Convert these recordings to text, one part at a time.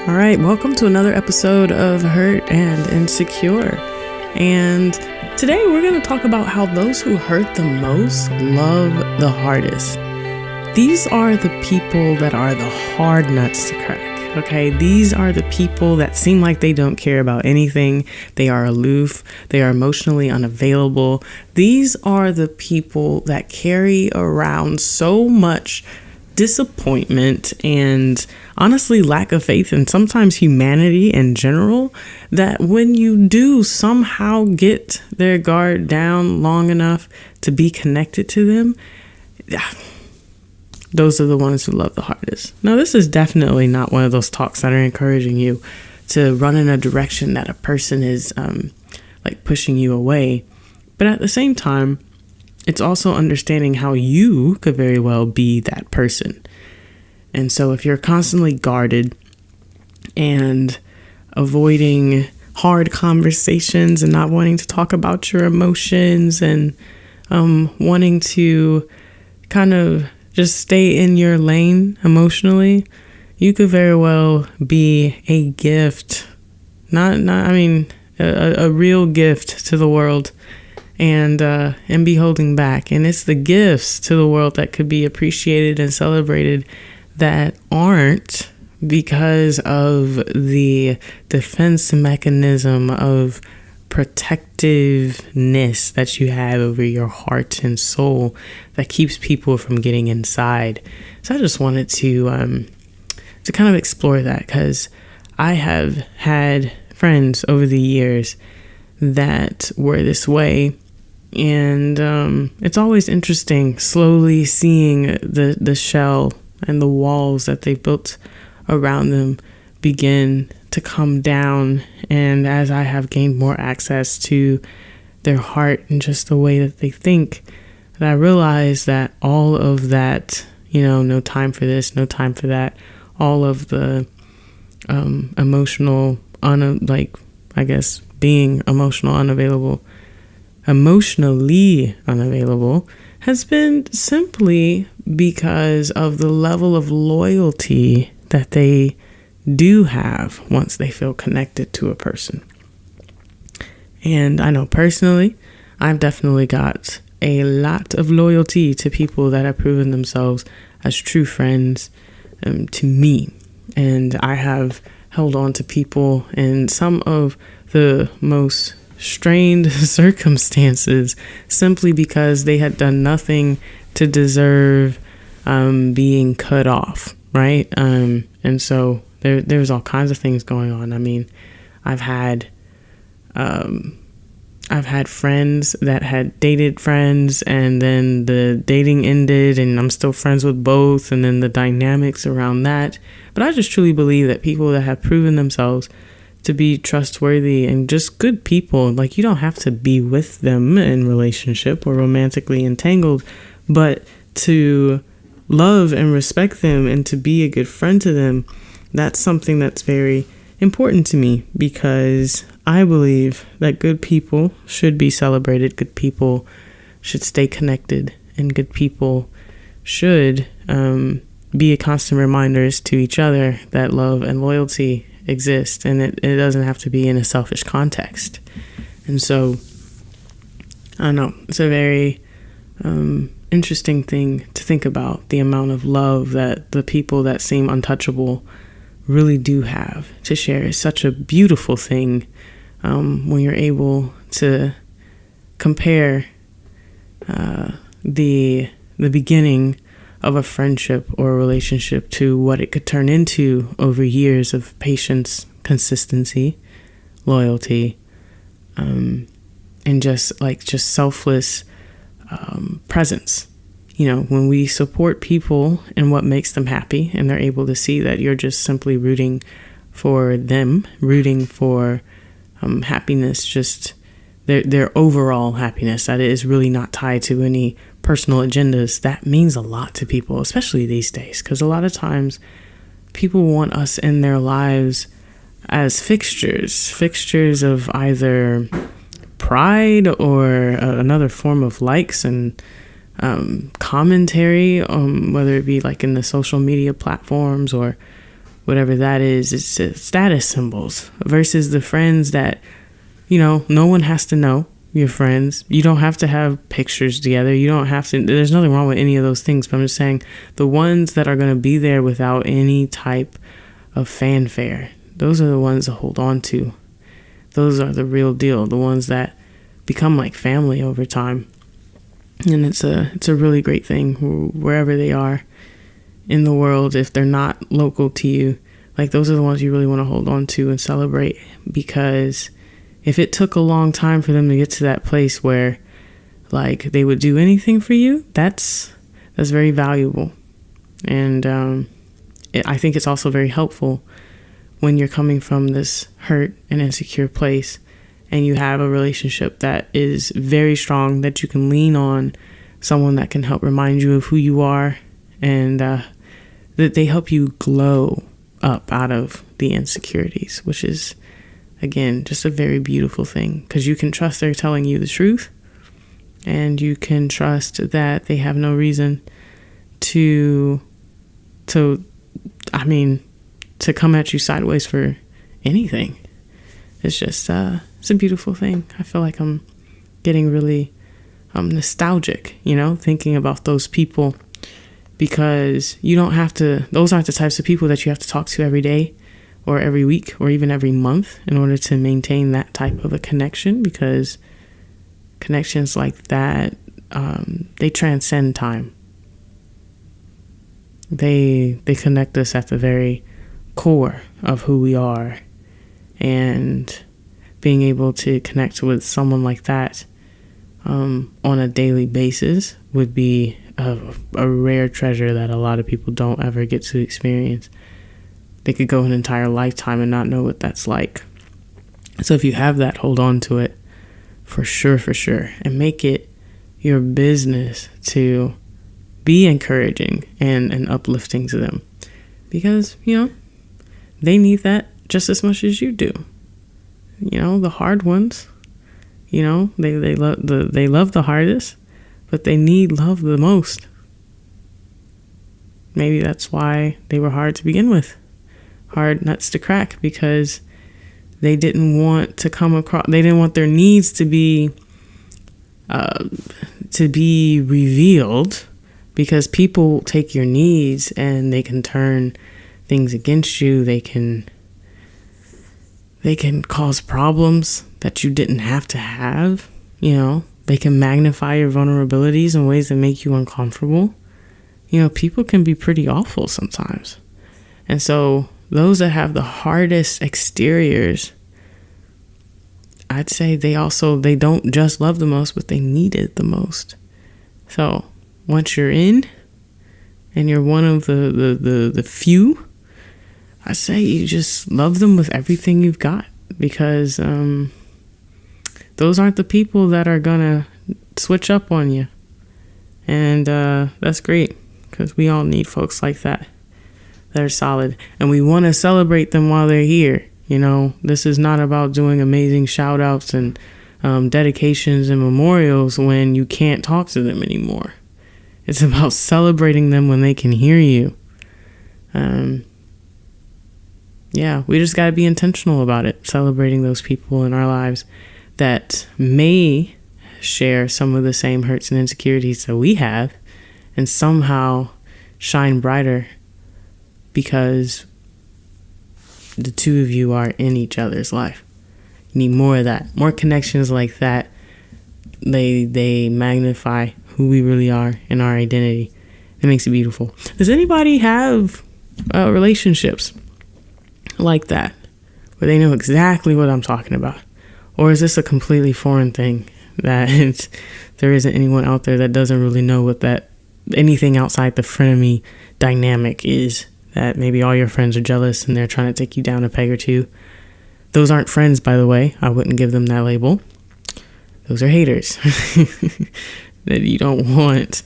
All right, welcome to another episode of Hurt and Insecure. And today we're going to talk about how those who hurt the most love the hardest. These are the people that are the hard nuts to crack, okay? These are the people that seem like they don't care about anything. They are aloof. They are emotionally unavailable. These are the people that carry around so much disappointment and honestly lack of faith and sometimes humanity in general, that when you do somehow get their guard down long enough to be connected to them, those are the ones who love the hardest. Now, this is definitely not one of those talks that are encouraging you to run in a direction that a person is like pushing you away. But at the same time, it's also understanding how you could very well be that person. And so if you're constantly guarded and avoiding hard conversations and not wanting to talk about your emotions and wanting to kind of just stay in your lane emotionally, you could very well be a gift, a real gift to the world. And be holding back. And it's the gifts to the world that could be appreciated and celebrated that aren't, because of the defense mechanism of protectiveness that you have over your heart and soul that keeps people from getting inside. So I just wanted to kind of explore that, because I have had friends over the years that were this way. And it's always interesting slowly seeing the shell and the walls that they built around them begin to come down. And as I have gained more access to their heart and just the way that they think, that I realize that all of that, no time for this, no time for that, all of the emotionally unavailable has been simply because of the level of loyalty that they do have once they feel connected to a person. And I know personally, I've definitely got a lot of loyalty to people that have proven themselves as true friends to me. And I have held on to people in some of the most strained circumstances simply because they had done nothing to deserve being cut off, right? And so there's all kinds of things going on. I mean, I've had friends that had dated friends, and then the dating ended, and I'm still friends with both, and then the dynamics around that. But I just truly believe that people that have proven themselves to be trustworthy and just good people, like, you don't have to be with them in relationship or romantically entangled, but to love and respect them and to be a good friend to them, that's something that's very important to me, because I believe that good people should be celebrated, good people should stay connected, and good people should be constant reminders to each other that love and loyalty exist, and it doesn't have to be in a selfish context. And so I don't know, it's a very interesting thing to think about, the amount of love that the people that seem untouchable really do have to share. Is such a beautiful thing when you're able to compare the beginning of a friendship or a relationship to what it could turn into over years of patience, consistency, loyalty, and just selfless presence. When we support people and what makes them happy, and they're able to see that you're just simply rooting for them, rooting for happiness, just their overall happiness, that it is really not tied to any personal agendas, that means a lot to people, especially these days, because a lot of times people want us in their lives as fixtures of either pride or another form of likes and commentary, whether it be like in the social media platforms or whatever that is, it's status symbols versus the friends that, no one has to know your friends. You don't have to have pictures together. You don't have to, there's nothing wrong with any of those things, but I'm just saying the ones that are going to be there without any type of fanfare, those are the ones to hold on to. Those are the real deal, the ones that become like family over time. And it's a really great thing wherever they are in the world. If they're not local to you, like those are the ones you really want to hold on to and celebrate, because if it took a long time for them to get to that place where like they would do anything for you, that's very valuable. And I think it's also very helpful when you're coming from this hurt and insecure place and you have a relationship that is very strong, that you can lean on, someone that can help remind you of who you are, and that they help you glow up out of the insecurities, which is, again, just a very beautiful thing, because you can trust they're telling you the truth, and you can trust that they have no reason to come at you sideways for anything. It's just, it's a beautiful thing. I feel like I'm getting really nostalgic, thinking about those people, because you don't have to, those aren't the types of people that you have to talk to every day or every week or even every month in order to maintain that type of a connection, because connections like that, they transcend time. They connect us at the very core of who we are, and being able to connect with someone like that on a daily basis would be a rare treasure that a lot of people don't ever get to experience. They could go an entire lifetime and not know what that's like. So if you have that, hold on to it for sure, and make it your business to be encouraging and uplifting to them, because they need that just as much as you do. The hard ones, they love the hardest, but they need love the most. Maybe that's why they were hard to begin with, hard nuts to crack, because they didn't want to come across, they didn't want their needs to be revealed, because people take your needs and they can turn things against you. They can cause problems that you didn't have to have. They can magnify your vulnerabilities in ways that make you uncomfortable. People can be pretty awful sometimes. And so those that have the hardest exteriors, I'd say they don't just love the most, but they need it the most. So once you're in and you're one of the few, I say you just love them with everything you've got, because those aren't the people that are gonna switch up on you. And that's great, because we all need folks like that are solid, and we want to celebrate them while they're here. This is not about doing amazing shout outs and dedications and memorials when you can't talk to them anymore. It's about celebrating them when they can hear you. We just got to be intentional about it, celebrating those people in our lives that may share some of the same hurts and insecurities that we have, and somehow shine brighter because the two of you are in each other's life. You need more of that, more connections like that. They magnify who we really are and our identity. It makes it beautiful. Does anybody have relationships like that, where they know exactly what I'm talking about? Or is this a completely foreign thing, that there isn't anyone out there that doesn't really know what that anything outside the frenemy dynamic is, that maybe all your friends are jealous and they're trying to take you down a peg or two? Those aren't friends, by the way. I wouldn't give them that label. Those are haters that you don't want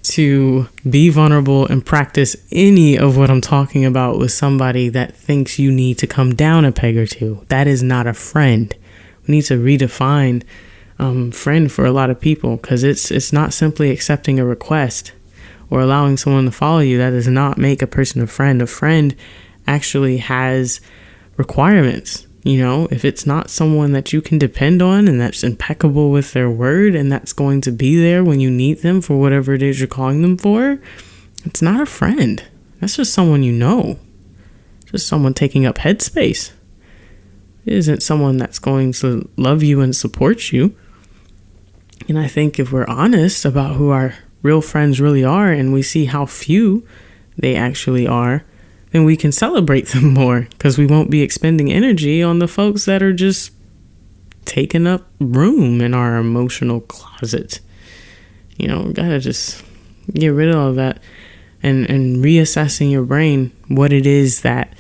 to be vulnerable and practice any of what I'm talking about with somebody that thinks you need to come down a peg or two. That is not a friend. We need to redefine friend for a lot of people, because it's not simply accepting a request or allowing someone to follow you. That does not make a person a friend. A friend actually has requirements. If it's not someone that you can depend on and that's impeccable with their word and that's going to be there when you need them for whatever it is you're calling them for, it's not a friend. That's just someone just someone taking up headspace. It isn't someone that's going to love you and support you. And I think if we're honest about who our real friends really are and we see how few they actually are, then we can celebrate them more, because we won't be expending energy on the folks that are just taking up room in our emotional closet. We gotta just get rid of all that and reassessing your brain what it is that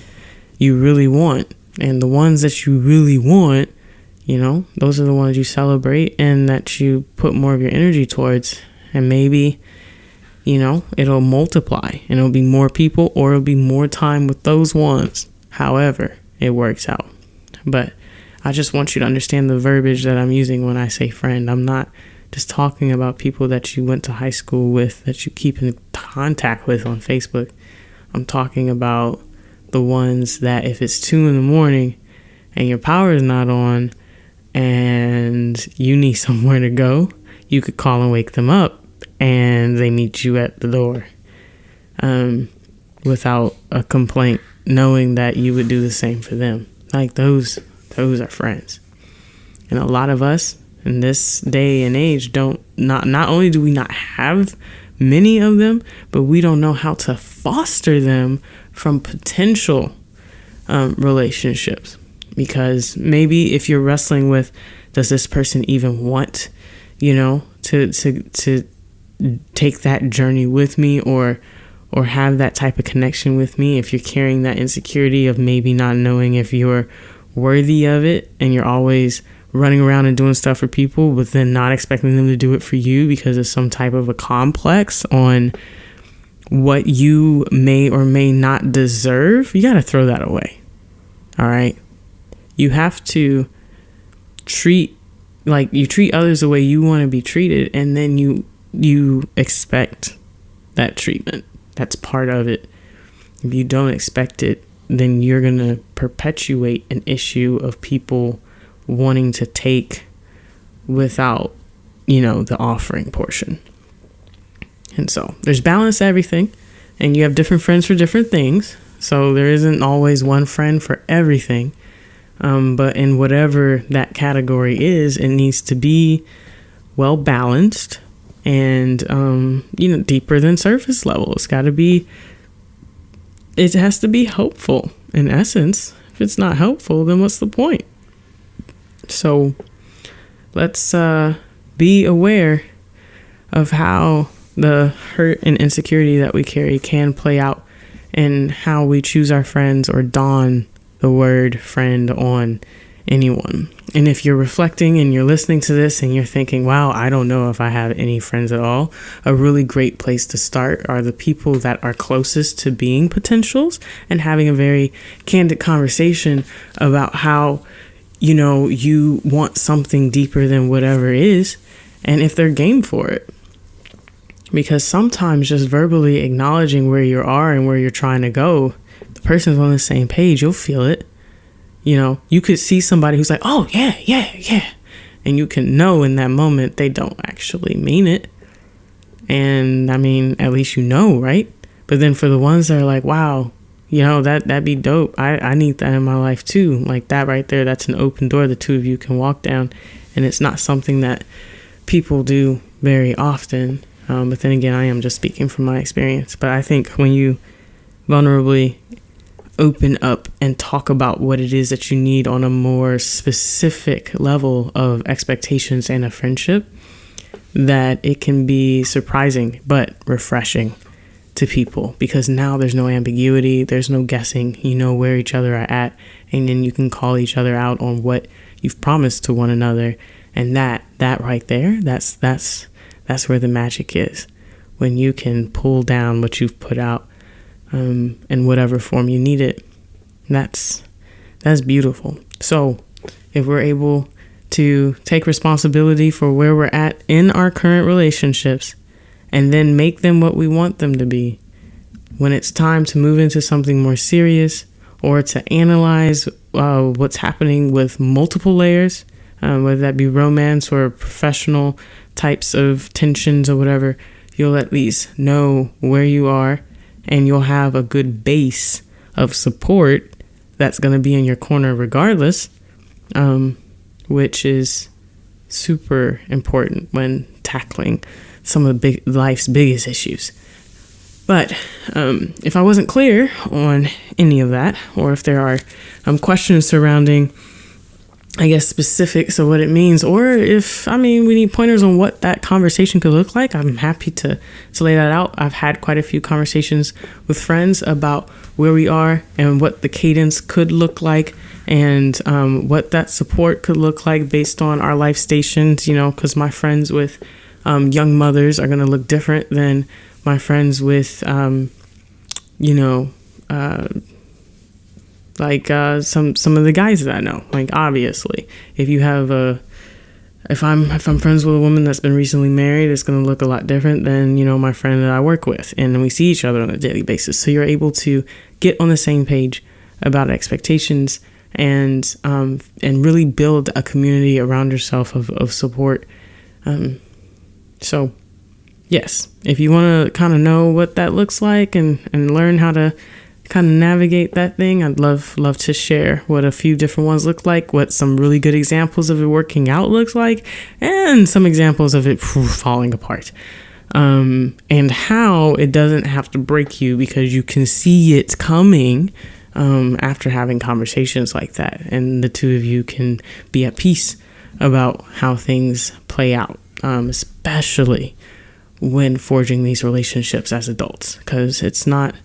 you really want. And the ones that you really want, those are the ones you celebrate and that you put more of your energy towards. And maybe it'll multiply and it'll be more people, or it'll be more time with those ones. However it works out. But I just want you to understand the verbiage that I'm using when I say friend. I'm not just talking about people that you went to high school with, that you keep in contact with on Facebook. I'm talking about the ones that if it's 2 a.m. and your power is not on and you need somewhere to go, you could call and wake them up. And they meet you at the door without a complaint, knowing that you would do the same for them. Like those are friends. And a lot of us in this day and age not only do we not have many of them, but we don't know how to foster them from potential relationships. Because maybe if you're wrestling with, does this person even want, to take that journey with me or have that type of connection with me, if you're carrying that insecurity of maybe not knowing if you're worthy of it, and you're always running around and doing stuff for people but then not expecting them to do it for you because of some type of a complex on what you may or may not deserve, you got to throw that away. All right, you have to treat others the way you want to be treated, and then you expect that treatment. That's part of it. If you don't expect it, then you're going to perpetuate an issue of people wanting to take without, the offering portion. And so there's balance to everything, and you have different friends for different things. So there isn't always one friend for everything. But in whatever that category is, it needs to be well balanced and, deeper than surface level. It has to be helpful in essence. If it's not helpful, then what's the point? So let's be aware of how the hurt and insecurity that we carry can play out and how we choose our friends or don the word friend on anyone. And if you're reflecting and you're listening to this and you're thinking, wow, I don't know if I have any friends at all, a really great place to start are the people that are closest to being potentials and having a very candid conversation about how, you want something deeper than whatever is, and if they're game for it. Because sometimes just verbally acknowledging where you are and where you're trying to go, the person's on the same page, you'll feel it. You could see somebody who's like, oh, yeah. And you can know in that moment they don't actually mean it. And I mean, at least right? But then for the ones that are like, wow, that'd be dope. I need that in my life too. Like that right there, that's an open door the two of you can walk down. And it's not something that people do very often. But then again, I am just speaking from my experience. But I think when you vulnerably open up and talk about what it is that you need on a more specific level of expectations and a friendship, that it can be surprising but refreshing to people, because now there's no ambiguity, there's no guessing, where each other are at, and then you can call each other out on what you've promised to one another. And that right there, that's where the magic is, when you can pull down what you've put out in whatever form you need it. That's beautiful. So if we're able to take responsibility for where we're at in our current relationships and then make them what we want them to be, when it's time to move into something more serious or to analyze what's happening with multiple layers, whether that be romance or professional types of tensions or whatever, you'll at least know where you are, and you'll have a good base of support that's going to be in your corner regardless, which is super important when tackling some of life's biggest issues. But if I wasn't clear on any of that, or if there are questions surrounding, I guess, specifics of what it means, or if, we need pointers on what that conversation could look like, I'm happy to lay that out. I've had quite a few conversations with friends about where we are and what the cadence could look like, and what that support could look like based on our life stations, because my friends with young mothers are going to look different than my friends with, some of the guys that I know. Like, obviously, if I'm friends with a woman that's been recently married, it's going to look a lot different than, my friend that I work with. And we see each other on a daily basis. So you're able to get on the same page about expectations and really build a community around yourself of support. So yes, if you want to kind of know what that looks like and learn how to kind of navigate that thing, I'd love to share what a few different ones look like, what some really good examples of it working out looks like, and some examples of it falling apart. And how it doesn't have to break you because you can see it coming after having conversations like that. And the two of you can be at peace about how things play out, especially when forging these relationships as adults, because it's not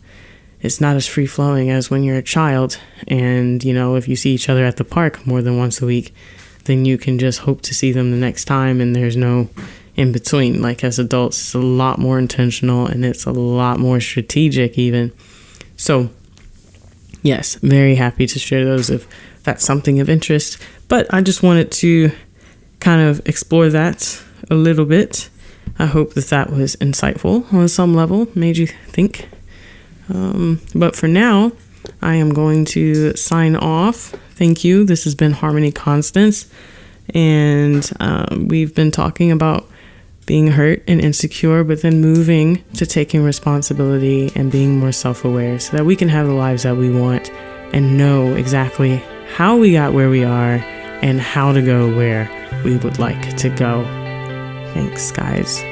as free flowing as when you're a child. And, if you see each other at the park more than once a week, then you can just hope to see them the next time. And there's no in between. Like, as adults, it's a lot more intentional and it's a lot more strategic even. So yes, very happy to share those if that's something of interest. But I just wanted to kind of explore that a little bit. I hope that was insightful on some level, made you think. But for now, I am going to sign off. Thank you. This has been Harmony Constance. And we've been talking about being hurt and insecure, but then moving to taking responsibility and being more self-aware so that we can have the lives that we want and know exactly how we got where we are and how to go where we would like to go. Thanks, guys.